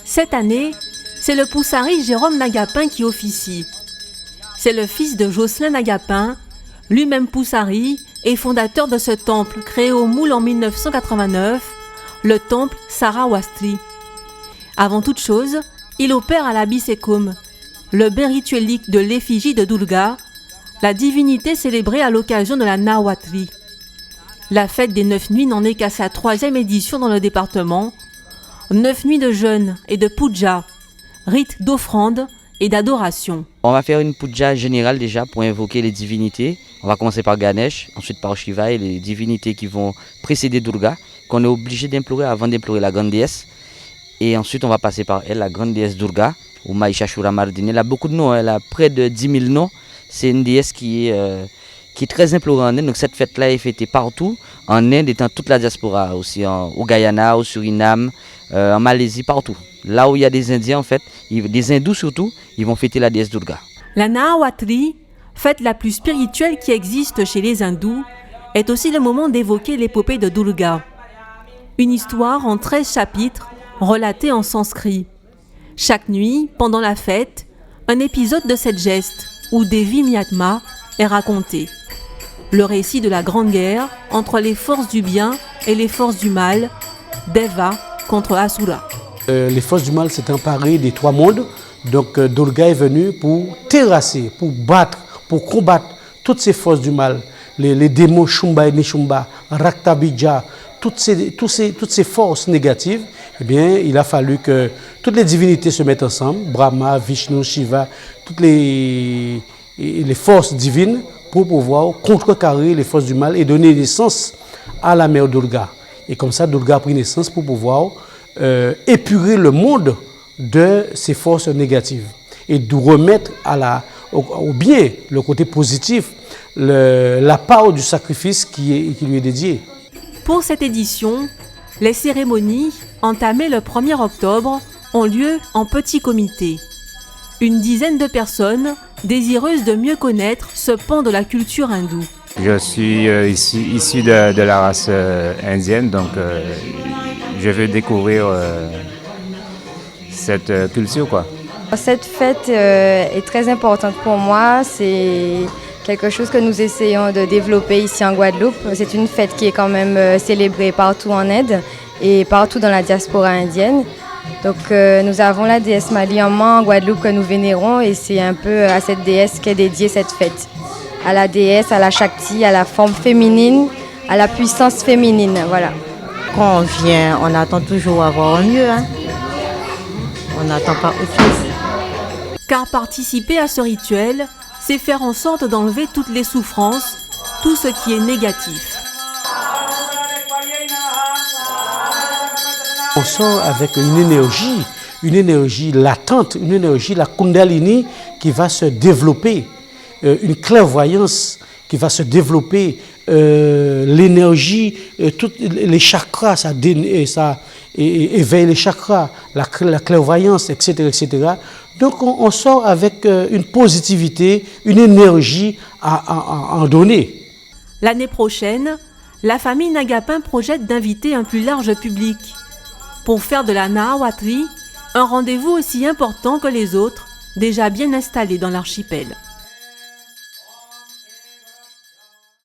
Cette année, c'est le Poussari Jérôme Nagapin qui officie. C'est le fils de Jocelyn Nagapin, lui-même Poussari et fondateur de ce temple créé au Moule en 1989, le temple Sarawastri. Avant toute chose, il opère à la Bisekum, le bain rituelique de l'effigie de Durga, la divinité célébrée à l'occasion de la Nawatri. La fête des 9 nuits n'en est qu'à sa 3e édition dans le département. 9 nuits de jeûne et de puja, rites d'offrande et d'adoration. On va faire une puja générale déjà pour invoquer les divinités. On va commencer par Ganesh, ensuite par Shiva et les divinités qui vont précéder Durga, qu'on est obligé d'implorer avant d'implorer la grande déesse. Et ensuite on va passer par elle, la grande déesse Durga, ou Mahishasura Mardini. Elle a beaucoup de noms, elle a près de 10 000 noms. C'est une déesse qui est très implorée en Inde. Donc cette fête-là est fêtée partout, en Inde et dans toute la diaspora, aussi au Guyana, au Suriname, en Malaisie, partout. Là où il y a des Indiens en fait, des hindous surtout, ils vont fêter la déesse Durga. La Nawatri, fête la plus spirituelle qui existe chez les hindous, est aussi le moment d'évoquer l'épopée de Durga. Une histoire en 13 chapitres, relatée en sanskrit. Chaque nuit, pendant la fête, un épisode de cette geste, où Devi Mahatma est raconté. Le récit de la grande guerre entre les forces du bien et les forces du mal, Deva contre Asura. Les forces du mal s'est emparées des 3 mondes. Donc Durga est venue pour terrasser, pour battre, pour combattre toutes ces forces du mal. Les démons Shumba et Nishumba, Raktabija, toutes ces forces négatives. Eh bien, il a fallu que toutes les divinités se mettent ensemble, Brahma, Vishnu, Shiva, toutes les forces divines pour pouvoir contrecarrer les forces du mal et donner naissance à la mère Durga. Et comme ça, Durga a pris naissance pour pouvoir épurer le monde de ces forces négatives et de remettre au bien, le côté positif, la part du sacrifice qui lui est dédié. Pour cette édition, les cérémonies, entamées le 1er octobre, ont lieu en petit comité. Une dizaine de personnes désireuses de mieux connaître ce pan de la culture hindoue. Je suis issu de la race indienne, donc je veux découvrir cette culture, quoi. Cette fête est très importante pour moi. C'est quelque chose que nous essayons de développer ici en Guadeloupe. C'est une fête qui est quand même célébrée partout en Inde et partout dans la diaspora indienne. Donc nous avons la déesse Maliamma en Guadeloupe que nous vénérons et c'est un peu à cette déesse qu'est dédiée cette fête. À la déesse, à la Shakti, à la forme féminine, à la puissance féminine, voilà. Quand on vient, on attend toujours avoir mieux, hein. On n'attend pas autre chose. Car participer à ce rituel, c'est faire en sorte d'enlever toutes les souffrances, tout ce qui est négatif. On sort avec une énergie latente, une énergie, la Kundalini, qui va se développer, une clairvoyance qui va se développer, l'énergie, tous les chakras, ça éveille les chakras, la clairvoyance, etc., etc. Donc on sort avec une positivité, une énergie à en donner. L'année prochaine, la famille Nagapin projette d'inviter un plus large public pour faire de la Nawatri un rendez-vous aussi important que les autres, déjà bien installés dans l'archipel.